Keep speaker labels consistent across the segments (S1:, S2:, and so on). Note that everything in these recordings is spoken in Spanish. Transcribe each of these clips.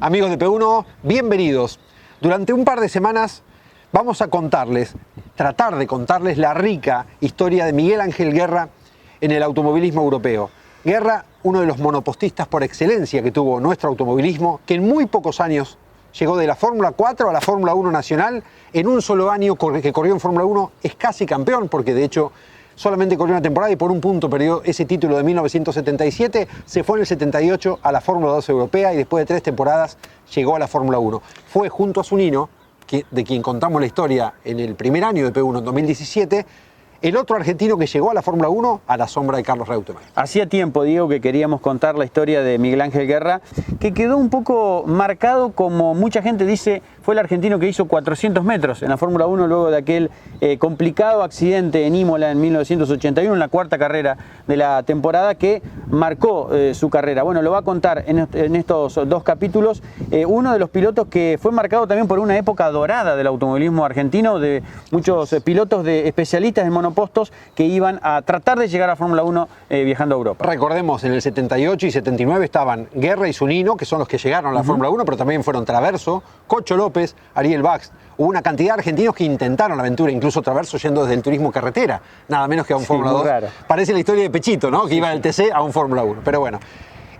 S1: Amigos de P1, bienvenidos. Durante un par de semanas vamos a tratar de contarles la rica historia de Miguel Ángel Guerra en el automovilismo europeo. Guerra, uno de los monopostistas por excelencia que tuvo nuestro automovilismo, que en muy pocos años llegó de la Fórmula 4 a la Fórmula 1 nacional. En un solo año que corrió en Fórmula 1 es casi campeón, porque de hecho solamente corrió una temporada y por un punto perdió ese título de 1977, se fue en el 78 a la Fórmula 2 europea y después de 3 temporadas llegó a la Fórmula 1. Fue junto a su nino, de quien contamos la historia en el primer año de P1 en 2017, el otro argentino que llegó a la Fórmula 1 a la sombra de Carlos Reutemann.
S2: Hacía tiempo, Diego, que queríamos contar la historia de Miguel Ángel Guerra, que quedó un poco marcado, como mucha gente dice, fue el argentino que hizo 400 metros en la Fórmula 1 luego de aquel complicado accidente en Imola en 1981, en la cuarta carrera de la temporada, que marcó su carrera. Bueno, lo va a contar en estos dos capítulos, uno de los pilotos que fue marcado también por una época dorada del automovilismo argentino, de muchos pilotos especialistas en monopostos que iban a tratar de llegar a Fórmula 1 viajando a Europa.
S1: Recordemos, en el 78 y 79 estaban Guerra y su nino, que son los que llegaron a la Fórmula 1, pero también fueron Traverso, Cocho López, Ariel Bax. Hubo una cantidad de argentinos que intentaron la aventura, incluso Traverso yendo desde el turismo carretera, nada menos que a un Fórmula 2. Raro. Parece la historia de Pechito, ¿no? Que iba del TC a un Fórmula 1. Pero bueno,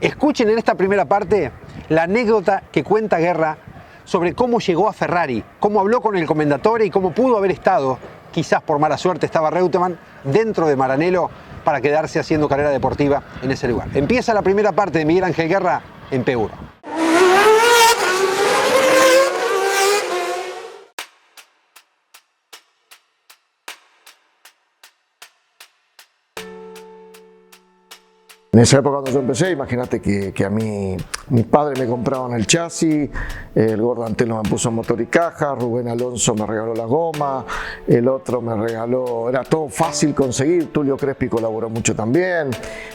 S1: escuchen en esta primera parte la anécdota que cuenta Guerra sobre cómo llegó a Ferrari, cómo habló con el Commendatore y cómo pudo haber estado, quizás por mala suerte estaba Reutemann, dentro de Maranello para quedarse haciendo carrera deportiva en ese lugar. Empieza la primera parte de Miguel Ángel Guerra en P1.
S3: En esa época cuando yo empecé, imagínate que a mí, mis padres me compraban el chasis, el Gordo Antelo me puso motor y caja, Rubén Alonso me regaló la goma, el otro me regaló, era todo fácil conseguir, Tulio Crespi colaboró mucho también,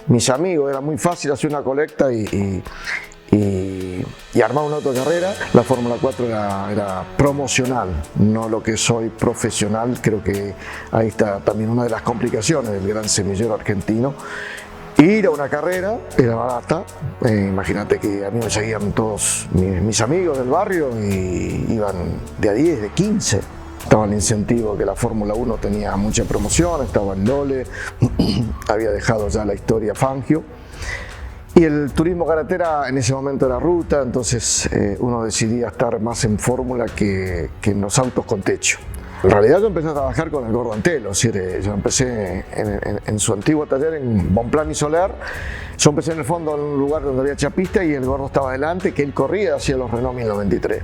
S3: mis amigos, era muy fácil hacer una colecta y armar una autocarrera. La Fórmula 4 era promocional, no lo que soy profesional. Creo que ahí está también una de las complicaciones del gran semillero argentino. Ir a una carrera era barata, imagínate que a mí me seguían todos mis amigos del barrio y iban de a 10, de 15. Estaba el incentivo que la Fórmula 1 tenía mucha promoción, estaba en Lole, había dejado ya la historia Fangio. Y el turismo carretera en ese momento era ruta, entonces uno decidía estar más en Fórmula que en los autos con techo. En realidad yo empecé a trabajar con el Gordo Antelo, es decir, yo empecé en su antiguo taller en Bonplan y Soler. Yo empecé en el fondo en un lugar donde había chapista y el Gordo estaba adelante, que él corría hacia los Renault 1093.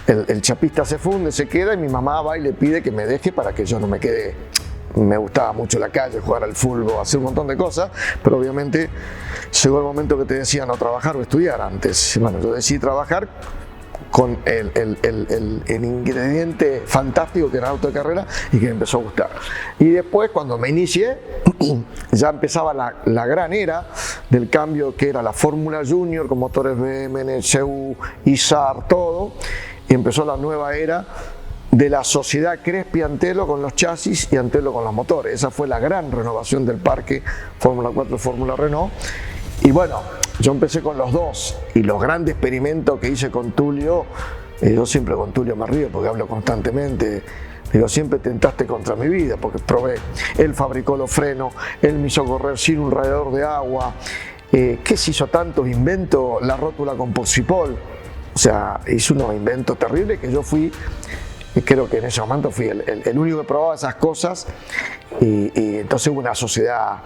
S3: El chapista se funde, se queda y mi mamá va y le pide que me deje para que yo no me quede. Me gustaba mucho la calle, jugar al fútbol, hacer un montón de cosas, pero obviamente llegó el momento que te decían o trabajar o estudiar antes. Bueno, yo decidí trabajar con el ingrediente fantástico que era el auto de carrera y que me empezó a gustar. Y después, cuando me inicié, ya empezaba la gran era del cambio, que era la Fórmula Junior con motores BM, CU, ISAR, todo, y empezó la nueva era de la sociedad Crespi Antelo con los chasis y Antelo con los motores. Esa fue la gran renovación del parque Fórmula 4, Fórmula Renault. Y bueno, yo empecé con los dos y los grandes experimentos que hice con Tulio, yo siempre con Tulio me río porque hablo constantemente, digo, siempre tentaste contra mi vida porque probé, él fabricó los frenos, él me hizo correr sin un radiador de agua, ¿qué se hizo tantos inventos? La rótula con Porcipol, o sea, hizo unos inventos terribles que yo fui, creo que en ese momento fui el único que probaba esas cosas y entonces hubo una sociedad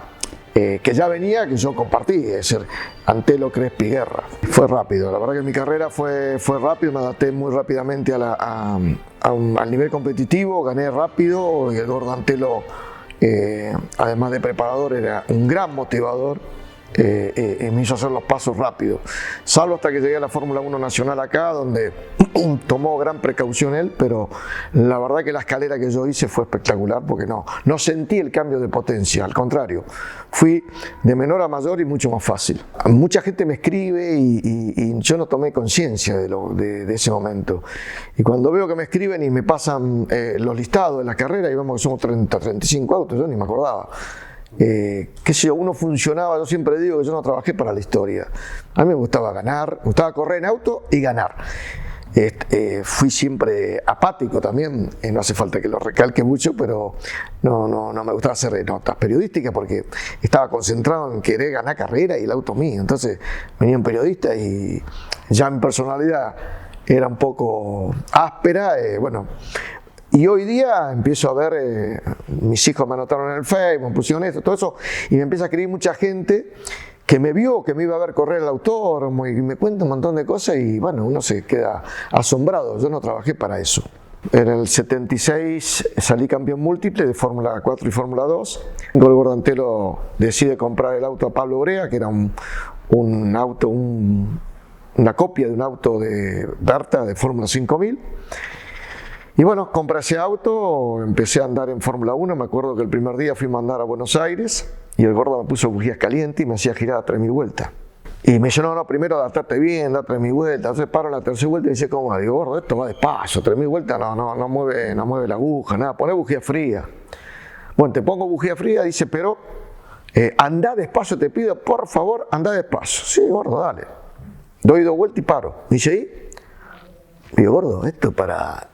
S3: que ya venía, que yo compartí, es decir, Antelo, Crespi, Guerra. Fue rápido, la verdad que mi carrera fue rápido, me adapté muy rápidamente al nivel competitivo, gané rápido y el Gordo Antelo, además de preparador, era un gran motivador. Me hizo hacer los pasos rápidos, salvo hasta que llegué a la Fórmula 1 Nacional acá, donde tomó gran precaución él, pero la verdad que la escalera que yo hice fue espectacular porque no sentí el cambio de potencia, al contrario, fui de menor a mayor y mucho más fácil. Mucha gente me escribe y yo no tomé conciencia de ese momento, y cuando veo que me escriben y me pasan los listados de la carrera, y vemos que somos 30, 35 autos, yo ni me acordaba. qué sé yo, uno funcionaba, yo siempre digo que yo no trabajé para la historia. A mí me gustaba ganar, me gustaba correr en auto y ganar. Fui siempre apático también, no hace falta que lo recalque mucho, pero no me gustaba hacer notas periodísticas porque estaba concentrado en querer ganar carrera y el auto mío. Entonces venía un periodista y ya mi personalidad era un poco áspera, bueno. Y hoy día empiezo a ver, mis hijos me anotaron en el Facebook, me pusieron esto, todo eso, y me empieza a escribir mucha gente que me vio, que me iba a ver correr el autódromo y me cuenta un montón de cosas y bueno, uno se queda asombrado. Yo no trabajé para eso. En el 76 salí campeón múltiple de Fórmula 4 y Fórmula 2. El Gordo Antelo decide comprar el auto a Pablo Brea, que era un auto, una copia de un auto de Berta de Fórmula 5000. Y bueno, compré ese auto, empecé a andar en Fórmula 1, me acuerdo que el primer día fui a mandar a Buenos Aires y el Gordo me puso bujías calientes y me hacía girar a 3.000 vueltas. Y me dijo, no, primero adaptate bien, da 3.000 vueltas. Entonces paro en la tercera vuelta y dice, ¿cómo? Digo, Gordo, esto va despacio, 3.000 vueltas no mueve la aguja, nada, poné bujía fría. Bueno, te pongo bujía fría, dice, pero andá despacio, te pido, por favor, andá despacio. Sí, Gordo, dale. Doy 2 vueltas y paro. Dice, ¿y? Digo, Gordo, esto es para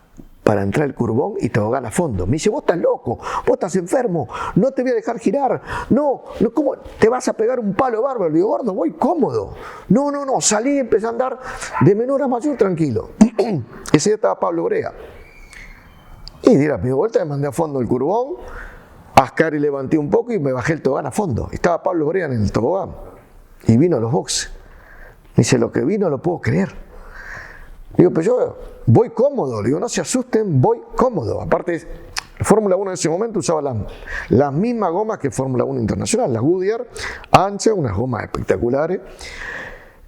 S3: entrar el curbón y te ahogan a fondo. Me dice, vos estás loco, vos estás enfermo, no te voy a dejar girar, no, ¿cómo te vas a pegar un palo bárbaro? Le digo, Gordo, voy cómodo. No, salí y empecé a andar de menor a mayor tranquilo. Ese día estaba Pablo Brea. Y di la primera vuelta, me mandé a fondo el curbón, ascar y levanté un poco y me bajé el tobogán a fondo. Estaba Pablo Brea en el tobogán y vino a los boxes. Me dice, lo que vino no lo puedo creer. Digo, pero yo voy cómodo, le digo, no se asusten, voy cómodo. Aparte, Fórmula 1 en ese momento usaba las mismas gomas que Fórmula 1 Internacional, las Goodyear, anchas, unas gomas espectaculares.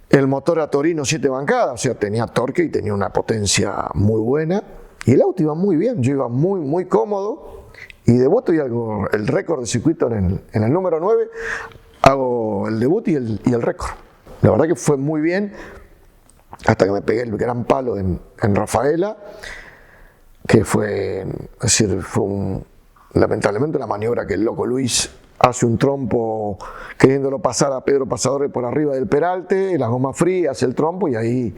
S3: El motor era Torino 7 bancadas, o sea, tenía torque y tenía una potencia muy buena. Y el auto iba muy bien, yo iba muy cómodo. Y debuto y hago el récord de circuito en el número 9, hago el debut y el récord. La verdad que fue muy bien. Hasta que me pegué el gran palo en Rafaela, que fue lamentablemente una maniobra que el loco Luis hace un trompo queriéndolo pasar a Pedro Pasadores por arriba del peralte, las gomas frías, el trompo, y ahí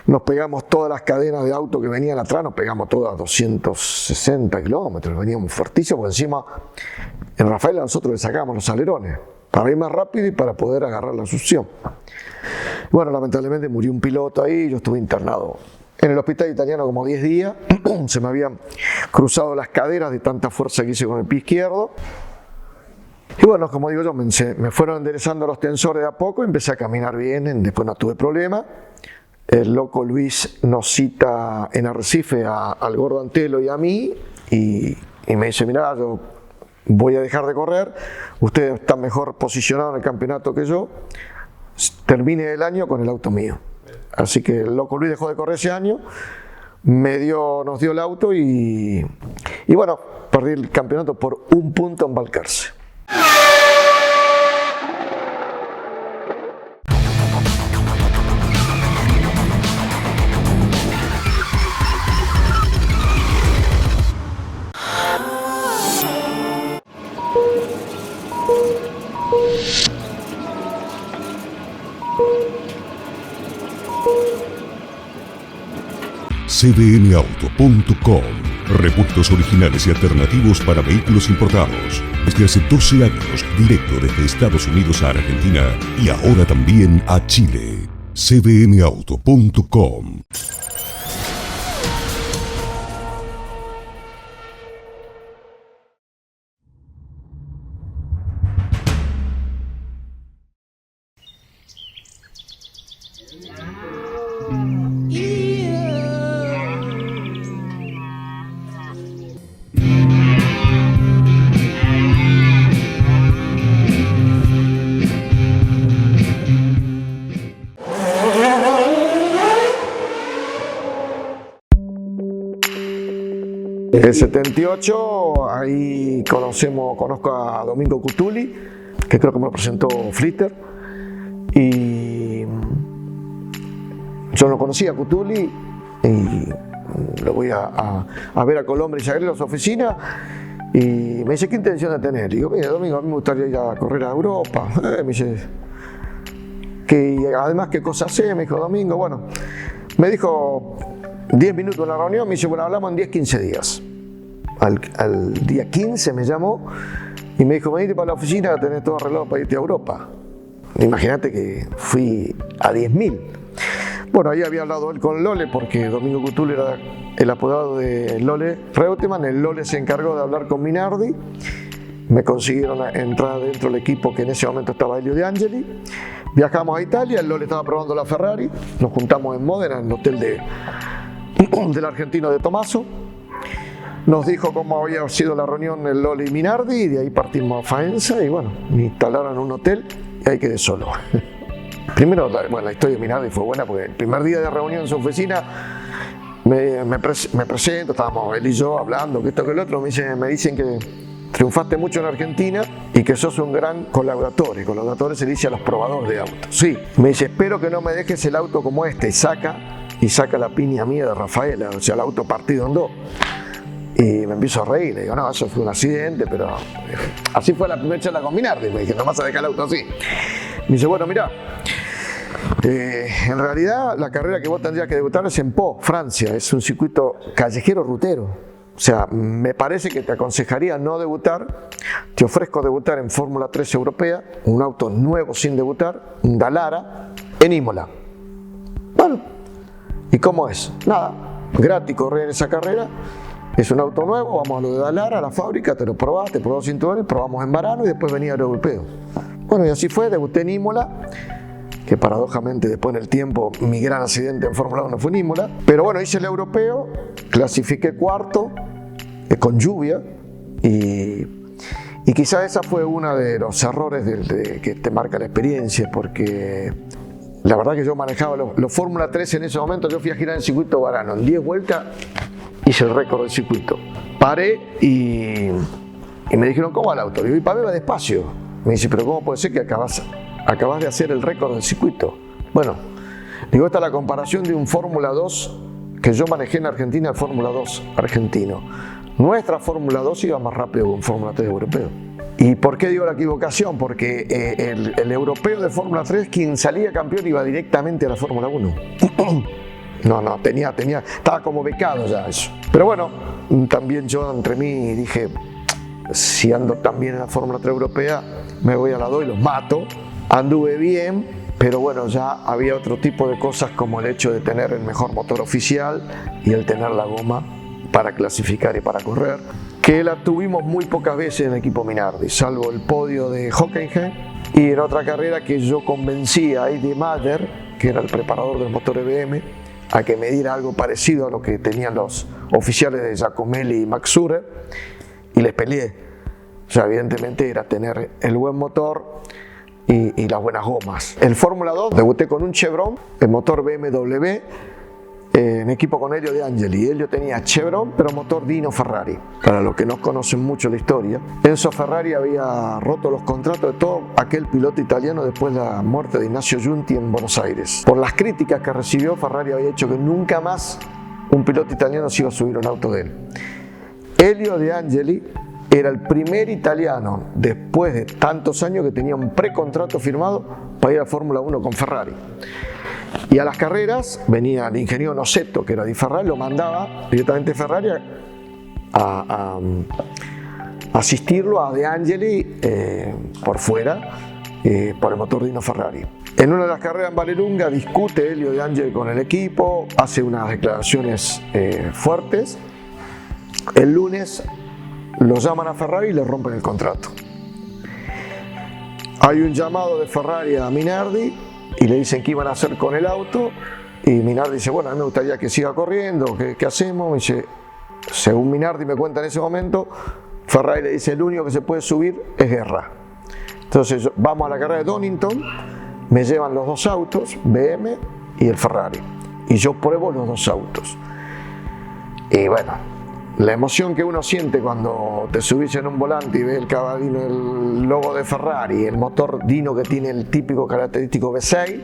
S3: nos pegamos todas las cadenas de auto que venían atrás, nos pegamos todas a 260 kilómetros, veníamos fuertísimos, porque encima en Rafaela nosotros le sacamos los alerones para ir más rápido y para poder agarrar la succión. Bueno, lamentablemente murió un piloto ahí, yo estuve internado en el hospital italiano como 10 días, se me habían cruzado las caderas de tanta fuerza que hice con el pie izquierdo. Y bueno, como digo yo, me fueron enderezando los tensores de a poco, empecé a caminar bien, después no tuve problema. El loco Luis nos cita en Arrecife al Gordo Antelo y a mí, y me dice, mirá, yo voy a dejar de correr, ustedes están mejor posicionados en el campeonato que yo, termine el año con el auto mío. Así que el loco Luis dejó de correr ese año, nos dio el auto y bueno, perdí el campeonato por 1 punto en Balcarce.
S4: cdnauto.com. Repuestos originales y alternativos para vehículos importados. Desde hace 12 años, directo desde Estados Unidos a Argentina y ahora también a Chile. cdnauto.com.
S3: En el 78, ahí conozco a Domingo Cutuli, que creo que me lo presentó Flitter, y yo no conocía a Cutuli, y lo voy a ver a Colombre y Sagredo a su oficina, Y me dice, ¿qué intención de tener? Y digo, mira, Domingo, a mí me gustaría ir a correr a Europa. Me dice, además, ¿qué cosa hace? Me dijo, Domingo, bueno, me dijo 10 minutos en la reunión, me dice, bueno, hablamos en 10, 15 días. Al día 15 me llamó y me dijo, venite para la oficina, tenés todo arreglado para irte a Europa. Imagínate que fui a 10.000. Bueno, ahí había hablado él con Lole, porque Domingo Cutul era el apodado de Lole Reutemann. El Lole se encargó de hablar con Minardi. Me consiguieron entrar dentro del equipo, que en ese momento estaba Elio De Angeli. Viajamos a Italia, el Lole estaba probando la Ferrari. Nos juntamos en Módena, en el hotel del argentino de Tommaso. Nos dijo cómo había sido la reunión el Lole y Minardi, y de ahí partimos a Faenza y bueno, me instalaron en un hotel y ahí quedé solo. Primero, la historia de Minardi fue buena porque el primer día de reunión en su oficina me presento, estábamos él y yo hablando, que esto que el otro, me dicen que triunfaste mucho en Argentina y que sos un gran colaborador, y colaborador se dice a los probadores de autos. Sí, me dice, espero que no me dejes el auto como este, y saca la piña mía de Rafaela, o sea, el auto partido en dos. Y me empiezo a reír, le digo, no, eso fue un accidente, pero así fue la primera charla con Minardi. Me dije, no vas a dejar el auto así. Me dice, bueno, mirá, en realidad la carrera que vos tendrías que debutar es en Pau, Francia, es un circuito callejero rutero. O sea, me parece que te aconsejaría no debutar. Te ofrezco debutar en Fórmula 3 europea, un auto nuevo sin debutar, un Dallara, en Imola. Bueno, ¿y cómo es? Nada, gratis correr en esa carrera. Es un auto nuevo, vamos a lo de Dallara, a la fábrica, te lo probás, te probás cinturones, probamos en verano y después venía el europeo. Bueno, y así fue, debuté en Imola, que paradójicamente después en el tiempo mi gran accidente en Fórmula 1 fue en Imola. Pero bueno, hice el europeo, clasifiqué cuarto, con lluvia, y quizás esa fue uno de los errores que te marca la experiencia, porque la verdad que yo manejaba los Fórmula 3 en ese momento. Yo fui a girar el circuito Varano, en 10 vueltas hice el récord del circuito. Paré y me dijeron, ¿cómo va el auto? Digo, y para mí va despacio. Me dice, pero ¿cómo puede ser que acabas de hacer el récord del circuito? Bueno, digo, esta es la comparación de un Fórmula 2 que yo manejé en Argentina, el Fórmula 2 argentino. Nuestra Fórmula 2 iba más rápido que un Fórmula 3 europeo. ¿Y por qué digo la equivocación? Porque el europeo de Fórmula 3, quien salía campeón, iba directamente a la Fórmula 1. No, estaba como becado ya eso. Pero bueno, también yo entre mí dije, si ando también en la Fórmula 3 europea, me voy a la 2 y los mato. Anduve bien, pero bueno, ya había otro tipo de cosas, como el hecho de tener el mejor motor oficial y el tener la goma para clasificar y para correr, que la tuvimos muy pocas veces en el equipo Minardi, salvo el podio de Hockenheim, y en otra carrera que yo convencí a Eddie Mader, que era el preparador del motor EBM, a que me diera algo parecido a lo que tenían los oficiales de Giacomelli y Max Surer, y les peleé. O sea, evidentemente era tener el buen motor y las buenas gomas. En Fórmula 2 debuté con un Chevron, el motor BMW, en equipo con Elio De Angeli. Elio tenía Chevron, pero motor Dino Ferrari. Para los que no conocen mucho la historia, Enzo Ferrari había roto los contratos de todo aquel piloto italiano después de la muerte de Ignacio Giunti en Buenos Aires. Por las críticas que recibió, Ferrari había hecho que nunca más un piloto italiano se iba a subir a un auto de él. Elio De Angeli era el primer italiano, después de tantos años, que tenía un precontrato firmado para ir a Fórmula 1 con Ferrari. Y a las carreras venía el ingeniero Noceto, que era de Ferrari, lo mandaba directamente Ferrari a asistirlo a De Angeli por fuera, por el motor Dino Ferrari. En una de las carreras en Vallelunga discute Elio De Angeli con el equipo, hace unas declaraciones fuertes. El lunes lo llaman a Ferrari y le rompen el contrato. Hay un llamado de Ferrari a Minardi y le dicen qué iban a hacer con el auto, y Minardi dice, bueno, a mí me gustaría que siga corriendo, ¿qué hacemos? Me dice, según Minardi me cuenta en ese momento, Ferrari le dice, el único que se puede subir es Guerra. Entonces vamos a la carrera de Donington, me llevan los dos autos, BM y el Ferrari, y yo pruebo los dos autos. Y bueno, la emoción que uno siente cuando te subís en un volante y ves el caballino, el logo de Ferrari, el motor Dino que tiene el típico característico V6,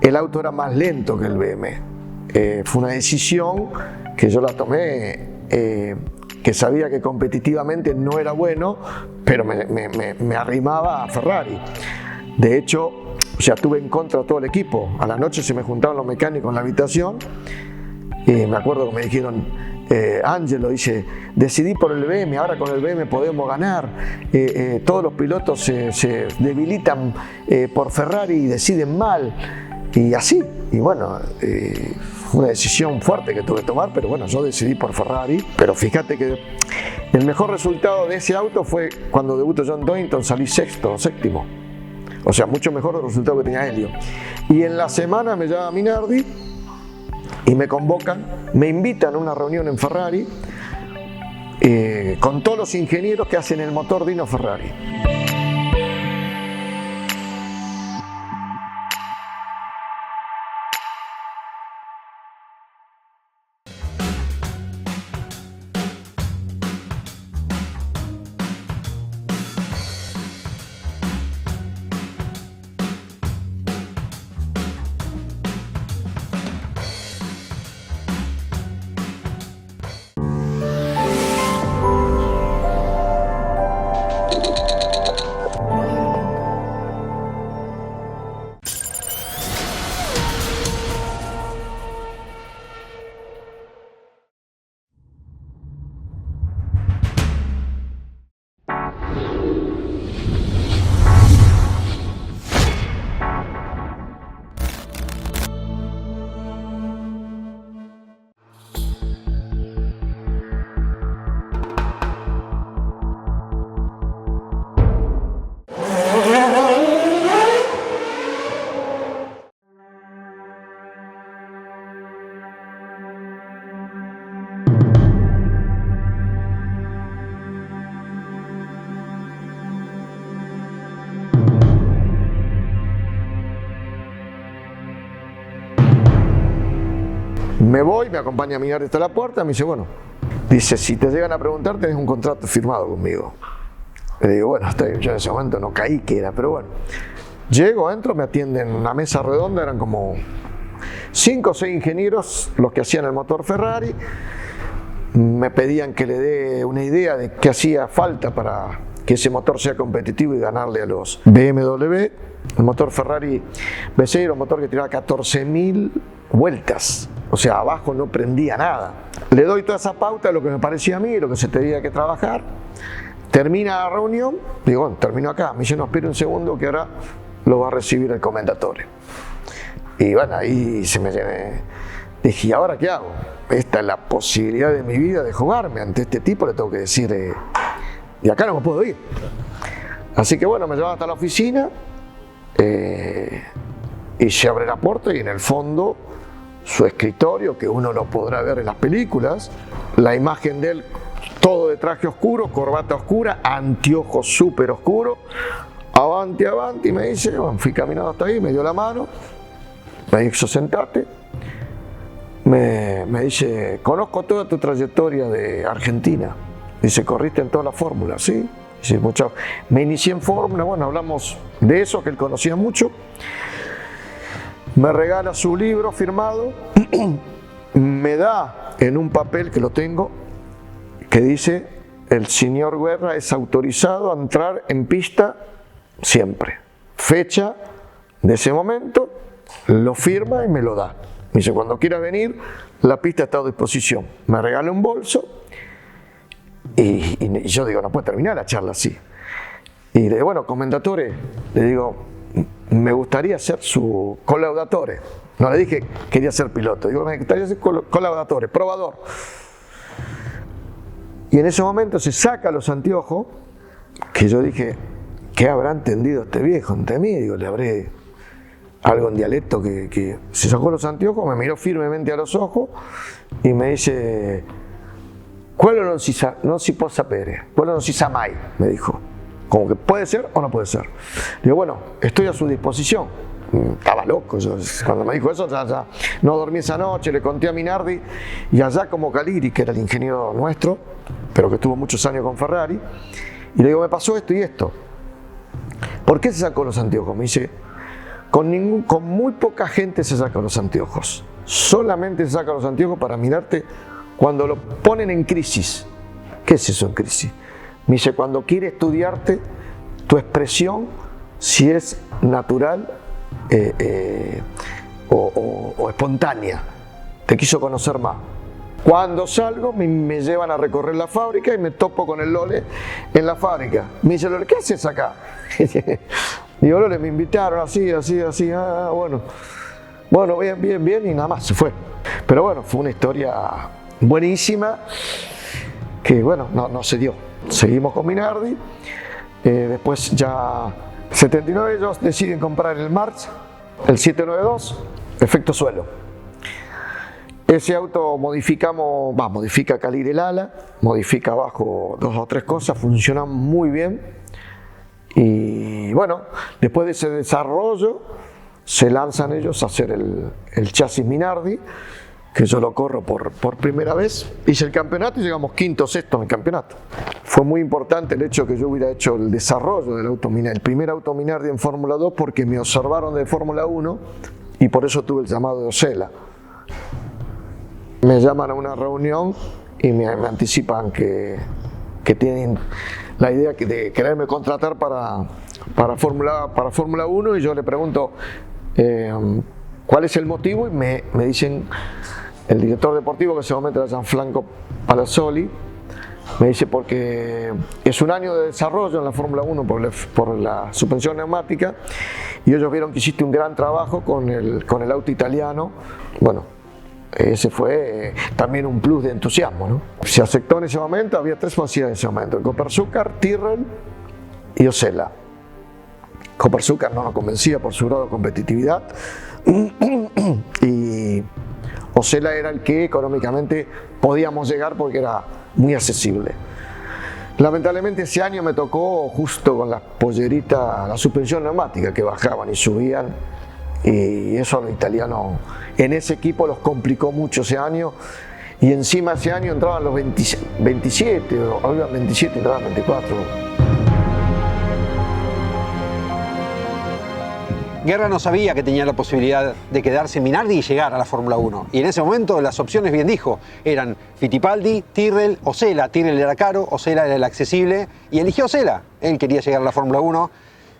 S3: el auto era más lento que el BM. Fue una decisión que yo la tomé que sabía que competitivamente no era bueno, pero me arrimaba a Ferrari. De hecho, o sea, tuve en contra todo el equipo. A la noche se me juntaban los mecánicos en la habitación y me acuerdo que me dijeron, Angelo, dice, decidí por el BM, ahora con el BM podemos ganar, todos los pilotos se debilitan por Ferrari y deciden mal, y así, y bueno, fue una decisión fuerte que tuve que tomar, pero bueno, yo decidí por Ferrari. Pero fíjate que el mejor resultado de ese auto fue cuando debutó John Donington, salí sexto o séptimo, o sea, mucho mejor el resultado que tenía Helio. Y en la semana me llama Minardi y me convocan, me invitan a una reunión en Ferrari con todos los ingenieros que hacen el motor Dino Ferrari. Me voy, me acompaña a Minardi hasta la puerta, me dice, bueno, dice, si te llegan a preguntar, tenés un contrato firmado conmigo. Le digo, bueno, está bien. Yo en ese momento no caí que era, pero bueno. Llego, entro, me atienden en una mesa redonda, eran como 5 o 6 ingenieros los que hacían el motor Ferrari. Me pedían que le dé una idea de qué hacía falta para que ese motor sea competitivo y ganarle a los BMW. El motor Ferrari V6 era un motor que tiraba 14.000 vueltas, o sea, abajo no prendía nada. Le doy toda esa pauta de lo que me parecía a mí, lo que se tenía que trabajar. Termina la reunión, digo, bueno, termino acá. Me dice, no, espere un segundo que ahora lo va a recibir el comendatore. Y bueno, ahí se me llevé. Dije, ¿y ahora qué hago? Esta es la posibilidad de mi vida de jugarme. Ante este tipo le tengo que decir, de acá no me puedo ir. Así que bueno, me llevaba hasta la oficina y se abre la puerta y en el fondo su escritorio, que uno lo podrá ver en las películas, la imagen de él, todo de traje oscuro, corbata oscura, anteojos súper oscuros, avanti, avanti, me dice, bueno, fui caminando hasta ahí, me dio la mano, me dijo, sentate, me dice, conozco toda tu trayectoria de Argentina, dice, corriste en todas las fórmulas, ¿sí? Dice, me inicié en fórmula, bueno, hablamos de eso, que él conocía mucho. Me regala su libro firmado, me da en un papel que lo tengo, que dice, el señor Guerra es autorizado a entrar en pista siempre. Fecha de ese momento, lo firma y me lo da. Me dice, cuando quiera venir, la pista está a disposición. Me regala un bolso y yo digo, no puede terminar la charla así. Y le digo, bueno, commendatore, le digo, me gustaría ser su collaudatore. No le dije quería ser piloto, digo, me gustaría ser collaudatore, probador. Y en ese momento se saca los anteojos, que yo dije, ¿qué habrá entendido este viejo entre mí? Digo, le habré algo en dialecto que se sacó los anteojos, me miró firmemente a los ojos y me dice, quello non si può sapere, quello non si sa mai, me dijo. Como que puede ser o no puede ser. Digo, bueno, estoy a su disposición. Estaba loco yo. Cuando me dijo eso, ya no dormí esa noche, le conté a Minardi y a Giacomo Caliri, que era el ingeniero nuestro, pero que estuvo muchos años con Ferrari, y le digo, me pasó esto y esto. ¿Por qué se sacó los anteojos? Me dice, con muy poca gente se saca los anteojos. Solamente se saca los anteojos para mirarte cuando lo ponen en crisis. ¿Qué es eso en crisis? Me dice, cuando quiere estudiarte, tu expresión, si es natural o espontánea, te quiso conocer más. Cuando salgo me llevan a recorrer la fábrica y me topo con el Lole en la fábrica. Me dice, Lole, ¿qué haces acá? Digo, Lole, me invitaron así, bueno, bien, y nada más, se fue. Pero bueno, fue una historia buenísima que bueno, no se dio. Seguimos con Minardi, después ya 79 ellos deciden comprar el March, el 792, efecto suelo. Ese auto modifica Calir el ala, modifica abajo 2 o 3 cosas, funciona muy bien. Y bueno, después de ese desarrollo, se lanzan ellos a hacer el chasis Minardi, que yo lo corro por primera vez. Hice el campeonato y llegamos quinto o sexto en el campeonato. Fue muy importante el hecho que yo hubiera hecho el desarrollo del auto Minardi, el primer auto Minardi en Fórmula 2, porque me observaron de Fórmula 1 y por eso tuve el llamado de Osella. Me llaman a una reunión y me anticipan que tienen la idea de quererme contratar para Fórmula 1 y yo le pregunto cuál es el motivo y me dicen, el director deportivo, que en ese momento era Gianfranco Palazzoli, me dice porque es un año de desarrollo en la Fórmula 1 por la suspensión neumática y ellos vieron que hiciste un gran trabajo con el auto italiano. Bueno, ese fue también un plus de entusiasmo, ¿no? Se aceptó en ese momento, había 3 facilidades en ese momento: Copersucar, Tyrrell y Osella. Copersucar no nos convencía por su grado de competitividad y Osella era el que económicamente podíamos llegar porque era muy accesible. Lamentablemente ese año me tocó justo con la pollerita, la suspensión neumática, que bajaban y subían, y eso a los italianos en ese equipo los complicó mucho ese año, y encima ese año entraban los 27 o habían 27 y entraban 24.
S1: Guerra no sabía que tenía la posibilidad de quedarse en Minardi y llegar a la Fórmula 1. Y en ese momento las opciones, bien dijo, eran Fittipaldi, Tyrrell, Osella. Tyrrell era caro, Osella era el accesible y eligió Osella. Él quería llegar a la Fórmula 1.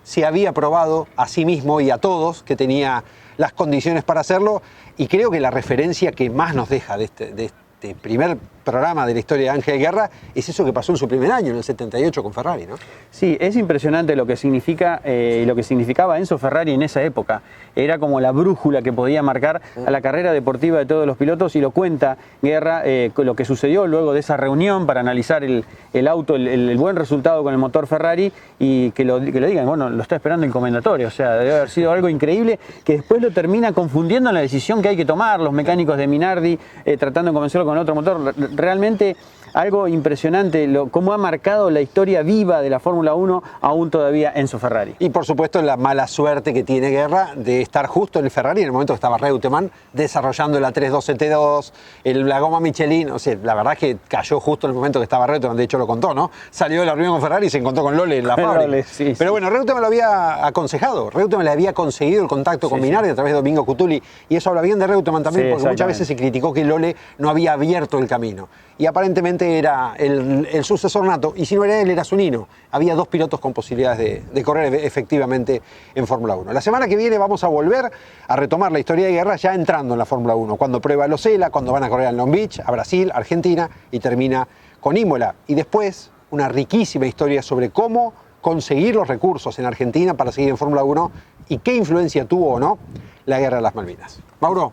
S1: Se había probado a sí mismo y a todos que tenía las condiciones para hacerlo. Y creo que la referencia que más nos deja de este primer programa de la historia de Ángel Guerra es eso que pasó en su primer año, en el 78 con Ferrari, ¿no?
S2: Sí, es impresionante lo que significa y lo que significaba Enzo Ferrari en esa época. Era como la brújula que podía marcar a la carrera deportiva de todos los pilotos, y lo cuenta Guerra, lo que sucedió luego de esa reunión para analizar el auto, el buen resultado con el motor Ferrari, y que lo digan, bueno, lo está esperando el comendatorio, o sea, debe haber sido algo increíble que después lo termina confundiendo en la decisión que hay que tomar los mecánicos de Minardi, tratando de convencerlo con otro motor. Realmente algo impresionante cómo ha marcado la historia viva de la Fórmula 1 aún todavía Enzo Ferrari.
S1: Y por supuesto la mala suerte que tiene Guerra de estar justo en el Ferrari en el momento que estaba Reutemann desarrollando la 312T2, la goma Michelin. O sea, la verdad es que cayó justo en el momento que estaba Reutemann, de hecho lo contó, ¿no? Salió de la reunión con Ferrari y se encontró con Lole en la fábrica.
S2: Lole, sí,
S1: pero bueno, Reutemann lo había aconsejado, Reutemann le había conseguido el contacto con Minardi a través de Domingo Cutuli, y eso habla bien de Reutemann también, porque muchas veces se criticó que Lole no había abierto el camino. Y aparentemente era el sucesor nato, y si no era él, era su nino. Había 2 pilotos con posibilidades de correr efectivamente en Fórmula 1. La semana que viene vamos a volver a retomar la historia de Guerra ya entrando en la Fórmula 1, cuando prueba el Osella, cuando van a correr al Long Beach, a Brasil, Argentina, y termina con Imola. Y después una riquísima historia sobre cómo conseguir los recursos en Argentina para seguir en Fórmula 1 y qué influencia tuvo o no la Guerra de las Malvinas. Mauro.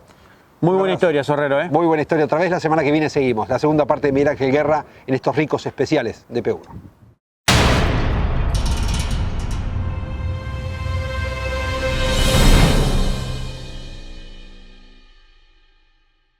S2: Muy buena historia, Sorrero, ¿eh?
S1: Muy buena historia otra vez. La semana que viene seguimos la segunda parte de Miguel Ángel Guerra en estos ricos especiales de P1.